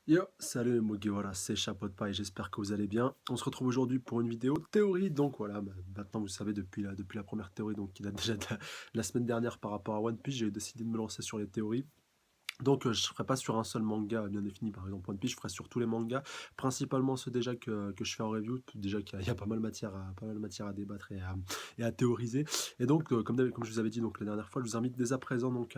Yo, salut Mugiwara, c'est Chapeau de paille, j'espère que vous allez bien. On se retrouve aujourd'hui pour une vidéo théorie, donc voilà, maintenant vous savez depuis la première théorie, donc qui date déjà de la semaine dernière par rapport à One Piece, j'ai décidé de me lancer sur les théories. Donc je ne ferai pas sur un seul manga bien défini, par exemple One Piece, je ferai sur tous les mangas, principalement ceux déjà que je fais en review, déjà qu'il y a pas mal de matière à débattre et à théoriser. Et donc, comme je vous avais dit donc, la dernière fois, je vous invite dès à présent donc,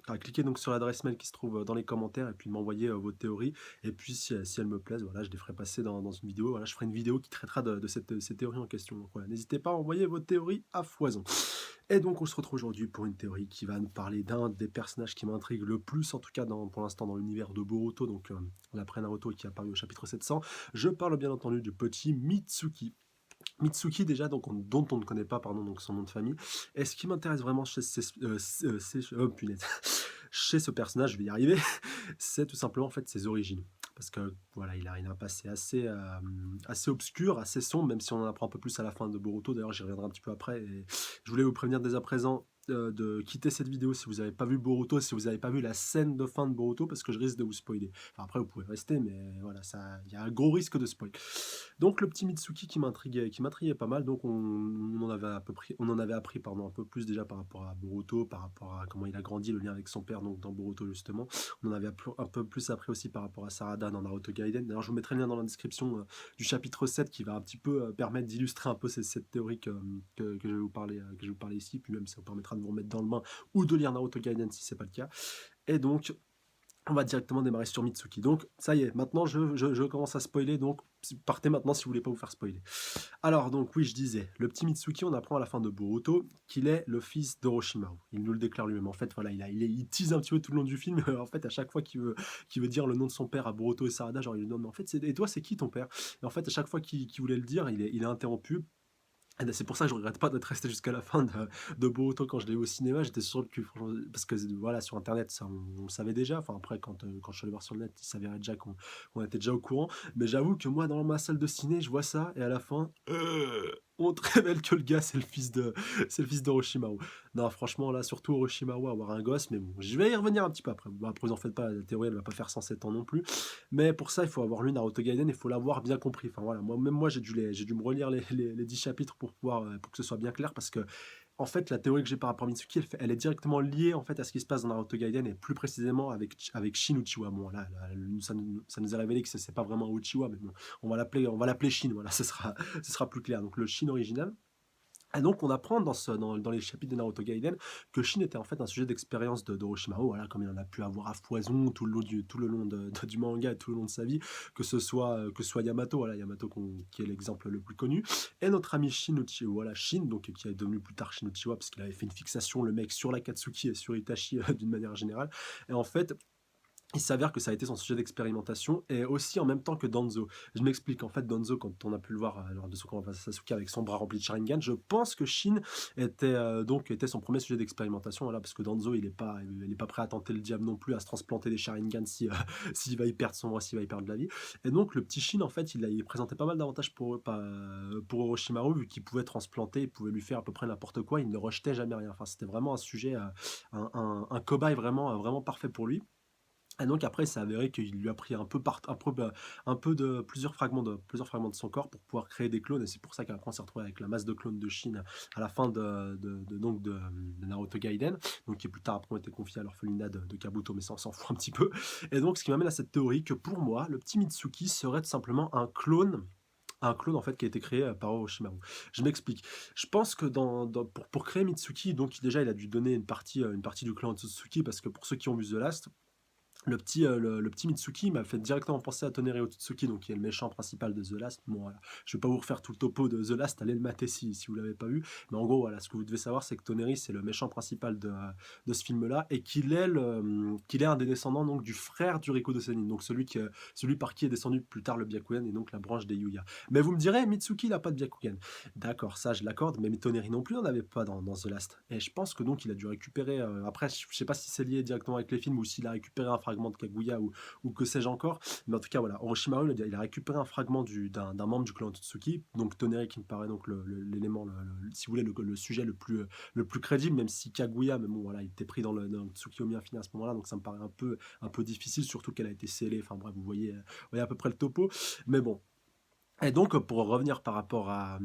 à cliquer donc, sur l'adresse mail qui se trouve dans les commentaires et puis de m'envoyer vos théories. Et puis si elles me plaisent, voilà, je les ferai passer dans une vidéo. Voilà, je ferai une vidéo qui traitera de ces théories en question. Donc voilà, n'hésitez pas à envoyer vos théories à foison. Et donc on se retrouve aujourd'hui pour une théorie qui va nous parler d'un des personnages qui m'intrigue le plus, en tout cas pour l'instant dans l'univers de Boruto, donc l'après Naruto qui est apparu au chapitre 700. Je parle bien entendu du petit Mitsuki. Mitsuki déjà, dont on ne connaît pas pardon, donc son nom de famille. Et ce qui m'intéresse vraiment punaise, chez ce personnage, je vais y arriver, c'est tout simplement en fait ses origines. Parce que voilà, il a un passé assez obscur, assez sombre, même si on en apprend un peu plus à la fin de Boruto. D'ailleurs, j'y reviendrai un petit peu après. Et je voulais vous prévenir dès à présent de quitter cette vidéo si vous n'avez pas vu Boruto, si vous n'avez pas vu la scène de fin de Boruto, parce que je risque de vous spoiler. Enfin, après, vous pouvez rester, mais voilà, il y a un gros risque de spoil. Donc le petit Mitsuki qui m'intriguait pas mal, donc on en avait appris pardon, un peu plus déjà par rapport à Boruto, par rapport à comment il a grandi, le lien avec son père donc dans Boruto justement. On en avait un peu plus appris aussi par rapport à Sarada dans Naruto Gaiden. D'ailleurs je vous mettrai le lien dans la description du chapitre 7 qui va un petit peu permettre d'illustrer un peu cette théorie que je vais vous parler ici, puis même ça vous permettra de vous remettre dans le bain ou de lire Naruto Gaiden si c'est pas le cas. Et donc on va directement démarrer sur Mitsuki. Donc, ça y est, maintenant je commence à spoiler, donc partez maintenant si vous voulez pas vous faire spoiler. Alors, donc oui, je disais, le petit Mitsuki, on apprend à la fin de Boruto qu'il est le fils d'Orochimaru. Il nous le déclare lui-même. En fait, voilà, il tease un petit peu tout le long du film. En fait, à chaque fois qu'il veut dire le nom de son père à Boruto et Sarada, genre il lui demande, mais en fait, et toi, c'est qui ton père? Et en fait, à chaque fois qu'il voulait le dire, il est interrompu. C'est pour ça que je regrette pas d'être resté jusqu'à la fin de Boruto quand je l'ai vu au cinéma. J'étais sur le cul, franchement, parce que voilà, sur internet, ça, on le savait déjà. Enfin, après, quand je suis allé voir sur le net, il s'avérait déjà qu'on était déjà au courant. Mais j'avoue que moi, dans ma salle de ciné, je vois ça, et à la fin, on te révèle que le gars, c'est le fils d'Orochimaru. Non, franchement, là, surtout Orochimaru, avoir un gosse, mais bon, je vais y revenir un petit peu après. Bon, après, vous en faites pas, la théorie, elle va pas faire 107 ans non plus. Mais pour ça, il faut avoir lu Naruto Gaiden, il faut l'avoir bien compris. Enfin voilà, même moi, j'ai dû me relire les 10 chapitres pour que ce soit bien clair, parce que en fait, la théorie que j'ai par rapport à Mitsuki, elle est directement liée en fait à ce qui se passe dans Naruto Gaiden, et plus précisément avec Shin Uchiwa. Bon, là, ça nous a révélé que c'est pas vraiment un Uchiwa, mais bon, on va l'appeler Shin. Voilà, ce sera plus clair. Donc le Shin original. Et donc, on apprend dans les chapitres de Naruto Gaiden que Shin était en fait un sujet d'expérience d'Orochimaru, voilà, comme il en a pu avoir à foison tout le long du manga et tout le long de sa vie, que ce soit Yamato, voilà, Yamato qui est l'exemple le plus connu, et notre ami Shin Uchiwa, voilà, Shin, donc, qui est devenu plus tard Shin Uchiwa, parce qu'il avait fait une fixation, le mec, sur l'Akatsuki et sur Itachi d'une manière générale. Et en fait, il s'avère que ça a été son sujet d'expérimentation, et aussi en même temps que Danzo. Je m'explique, en fait, Danzo, quand on a pu le voir lors de son combat face à Sasuke avec son bras rempli de Sharingan, je pense que Shin était son premier sujet d'expérimentation, voilà, parce que Danzo, il est pas prêt à tenter le diable non plus, à se transplanter des Sharingan s'il va y perdre son bras, s'il va y perdre de la vie. Et donc, le petit Shin, en fait, il présentait pas mal d'avantages pour Orochimaru, vu qu'il pouvait transplanter, il pouvait lui faire à peu près n'importe quoi, il ne rejetait jamais rien. Enfin, c'était vraiment un sujet, un cobaye vraiment parfait pour lui. Et donc après, ça s'est avéré qu'il lui a pris un peu de plusieurs fragments de son corps pour pouvoir créer des clones. Et c'est pour ça qu'après on s'est retrouvé avec la masse de clones de Shin à la fin de Naruto Gaiden, donc qui plus tard après ont été confiés à l'orphelinat de Kabuto, mais ça on s'en fout un petit peu. Et donc ce qui m'amène à cette théorie que pour moi, le petit Mitsuki serait tout simplement un clone en fait qui a été créé par Orochimaru. Je m'explique. Je pense que pour créer Mitsuki, donc déjà il a dû donner une partie du clan Otsutsuki, parce que pour ceux qui ont vu The Last, le petit Mitsuki m'a fait directement penser à Toneri Otsutsuki, donc qui est le méchant principal de The Last. Bon, voilà. Je vais pas vous refaire tout le topo de The Last, allez le mater si vous l'avez pas vu. Mais en gros, voilà, ce que vous devez savoir, c'est que Toneri, c'est le méchant principal de ce film-là, et qu'il est un des descendants donc, du frère du Rikudo Sennin, donc celui par qui est descendu plus tard le Byakugan, et donc la branche des Yuya. Mais vous me direz, Mitsuki, il n'a pas de Byakugan. D'accord, ça je l'accorde, mais Toneri non plus n'en avait pas dans The Last. Et je pense que donc il a dû récupérer, après, je sais pas si c'est lié directement avec les films ou s'il a récupéré un fragment fragment de Kaguya ou que sais-je encore. Mais en tout cas, voilà, Orochimaru, il a récupéré un fragment d'un membre du clan Otsutsuki, donc Toneri qui me paraît donc l'élément, si vous voulez, le sujet le plus crédible, même si Kaguya, mais bon, voilà, il était pris dans le Tsukiyomi infini à ce moment-là, donc ça me paraît un peu difficile, surtout qu'elle a été scellée. Enfin bref, vous voyez à peu près le topo. Mais bon, et donc, pour revenir par rapport à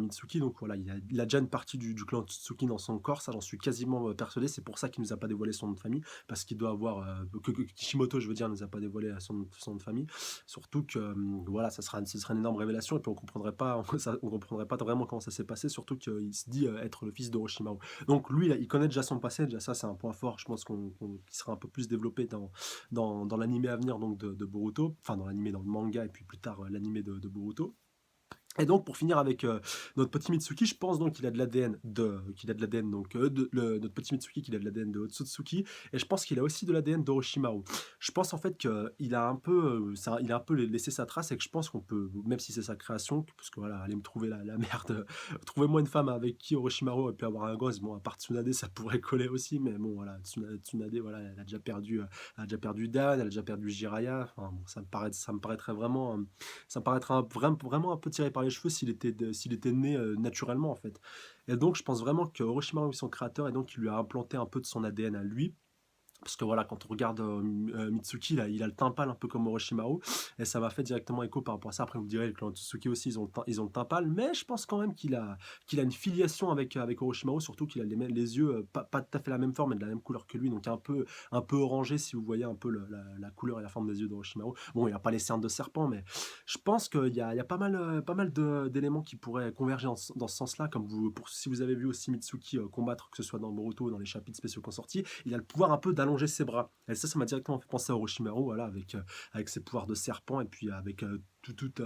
Mitsuki, donc voilà, il a déjà une partie du clan Tsuki dans son corps, ça j'en suis quasiment persuadé. C'est pour ça qu'il nous a pas dévoilé son nom de famille, parce qu'il doit avoir que Kishimoto, je veux dire, nous a pas dévoilé son nom de famille. Surtout que voilà, ce serait une énorme révélation, et puis on comprendrait pas vraiment comment ça s'est passé. Surtout qu'il se dit être le fils d'Orochimaru. Donc lui, il connaît déjà son passé, déjà ça c'est un point fort. Je pense qu'il sera un peu plus développé dans l'animé à venir donc de Boruto, enfin dans l'animé, dans le manga, et puis plus tard l'animé de Boruto. Et donc pour finir avec notre petit Mitsuki, je pense donc qu'il a de l'ADN donc notre petit Mitsuki qu'il a de l'ADN de Otsutsuki, et je pense qu'il a aussi de l'ADN d'Orochimaru. Je pense en fait qu'il a un peu il a un peu laissé sa trace, et que je pense qu'on peut, même si c'est sa création, parce que voilà, aller me trouver la merde, trouvez-moi une femme avec qui Orochimaru aurait pu avoir un gosse. Bon, à part Tsunade, ça pourrait coller aussi, mais bon voilà, Tsunade, voilà, elle a déjà perdu Dan, elle a déjà perdu Jiraiya. Enfin, bon, ça me paraîtrait vraiment ça me paraîtrait vraiment un peu tiré par les cheveux s'il était né naturellement en fait. Et donc je pense vraiment que Orochimaru est son créateur, et donc il lui a implanté un peu de son ADN à lui. Parce que voilà, quand on regarde Mitsuki, là, il a le teint pâle un peu comme Orochimaru, et ça m'a fait directement écho par rapport à ça. Après, vous me direz, le clan Tsuki aussi, ils ont le teint pâle, mais je pense quand même qu'il a une filiation avec Orochimaru, surtout qu'il a les yeux pas tout à fait la même forme, mais de la même couleur que lui, donc un peu orangé, si vous voyez un peu la couleur et la forme des yeux d'Orochimaru. Bon, il n'a pas les cernes de serpent, mais je pense qu'il y a pas mal d'éléments qui pourraient converger dans ce sens-là, comme si vous avez vu aussi Mitsuki combattre, que ce soit dans Boruto ou dans les chapitres spéciaux qu'on sortis, il a le pouvoir un peu d'allonger ses bras. Et ça m'a directement fait penser à Orochimaru, voilà, avec ses pouvoirs de serpent, et puis avec toutes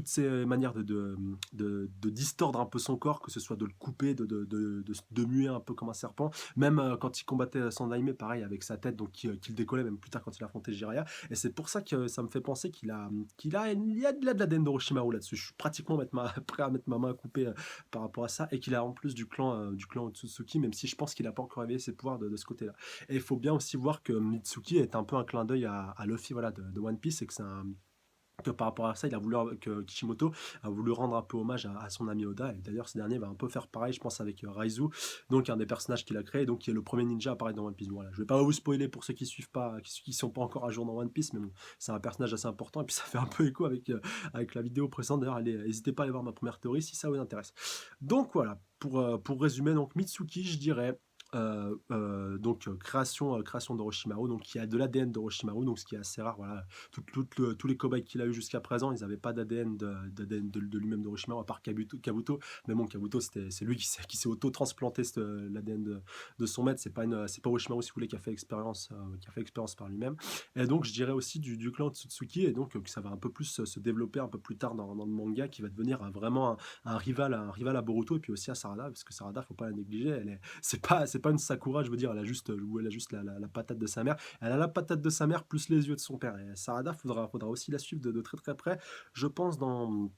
ces manières de distordre un peu son corps, que ce soit de le couper, de muer un peu comme un serpent. Même quand il combattait Sandaime, pareil, avec sa tête, donc qu'il décollait, même plus tard quand il affrontait Jiraiya. Et c'est pour ça que ça me fait penser il y a de l'ADN d'Orochimaru là-dessus. Je suis pratiquement prêt à mettre ma main à couper par rapport à ça, et qu'il a en plus du clan Otsutsuki, même si je pense qu'il n'a pas encore réveillé ses pouvoirs de ce côté-là. Et il faut bien aussi voir que Mitsuki est un peu un clin d'œil à Luffy, voilà, de One Piece, et que par rapport à ça, que Kishimoto a voulu rendre un peu hommage à son ami Oda. Et d'ailleurs, ce dernier va un peu faire pareil, je pense, avec Raizu, donc un des personnages qu'il a créé, donc qui est le premier ninja à apparaître dans One Piece. Voilà, je vais pas vous spoiler pour ceux qui suivent pas, qui sont pas encore à jour dans One Piece, mais bon, c'est un personnage assez important, et puis ça fait un peu écho avec la vidéo précédente. D'ailleurs, n'hésitez pas à aller voir ma première théorie si ça vous intéresse. Donc voilà, pour résumer, donc Mitsuki, je dirais, création d'Orochimaru, donc qui a de l'ADN d'Orochimaru, donc ce qui est assez rare. Voilà, tous les cobayes qu'il a eu jusqu'à présent, ils n'avaient pas d'ADN de lui-même d'Orochimaru, à part Kabuto. Mais bon, Kabuto, c'est lui qui s'est auto-transplanté l'ADN de son maître. C'est pas Orochimaru, si vous voulez, qui a fait expérience par lui-même. Et donc je dirais aussi du clan Tsutsuki, et donc que ça va un peu plus se développer un peu plus tard dans le manga, qui va devenir vraiment un rival à Boruto, et puis aussi à Sarada, parce que Sarada, faut pas la négliger. C'est pas une Sakura, je veux dire, elle a juste la patate de sa mère. Elle a la patate de sa mère plus les yeux de son père. Et Sarada, faudra aussi la suivre de très très près, je pense, dans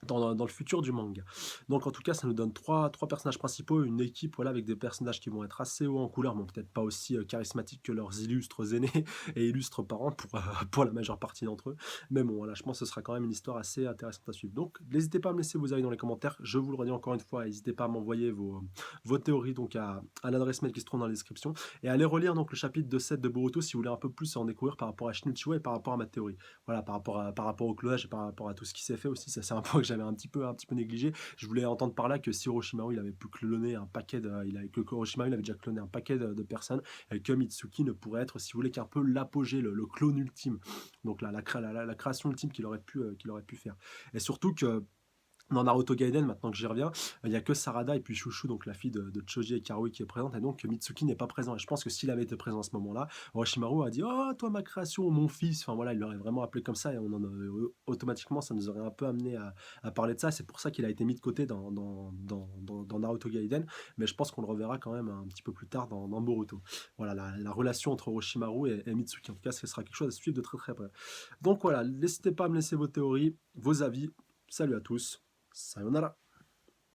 le futur du manga. Donc en tout cas, ça nous donne trois personnages principaux, une équipe, voilà, avec des personnages qui vont être assez hauts en couleur, mais peut-être pas aussi charismatiques que leurs illustres aînés et illustres parents pour la majeure partie d'entre eux. Mais bon, voilà, je pense que ce sera quand même une histoire assez intéressante à suivre. Donc n'hésitez pas à me laisser vos avis dans les commentaires. Je vous le redis encore une fois, n'hésitez pas à m'envoyer vos théories donc à l'adresse mail qui se trouve dans la description, et allez relire donc le chapitre de 7 de Boruto si vous voulez un peu plus en découvrir par rapport à Shinichiro et par rapport à ma théorie. Voilà, par rapport au clonage et par rapport à tout ce qui s'est fait aussi, ça c'est un point que j'avais un petit peu négligé. Je voulais entendre par là que si Orochimaru il avait pu cloner un paquet que Orochimaru il avait déjà cloné un paquet de personnes, et que Mitsuki ne pourrait être, si vous voulez, qu'un peu l'apogée, le clone ultime. Donc la création ultime qu'il aurait pu faire. Et surtout que dans Naruto Gaiden, maintenant que j'y reviens, il n'y a que Sarada et puis Chouchou, donc la fille de Choji et Karui, qui est présente, et donc Mitsuki n'est pas présent. Et je pense que s'il avait été présent à ce moment-là, Orochimaru a dit «Oh, toi ma création, mon fils», enfin voilà, il l'aurait vraiment appelé comme ça, et automatiquement ça nous aurait un peu amené à parler de ça. C'est pour ça qu'il a été mis de côté dans Naruto Gaiden, mais je pense qu'on le reverra quand même un petit peu plus tard dans Boruto. Voilà, la relation entre Orochimaru et Mitsuki, en tout cas, ce sera quelque chose à suivre de très très près. Donc voilà, n'hésitez pas à me laisser vos théories, vos avis. Salut à tous. Sayonara.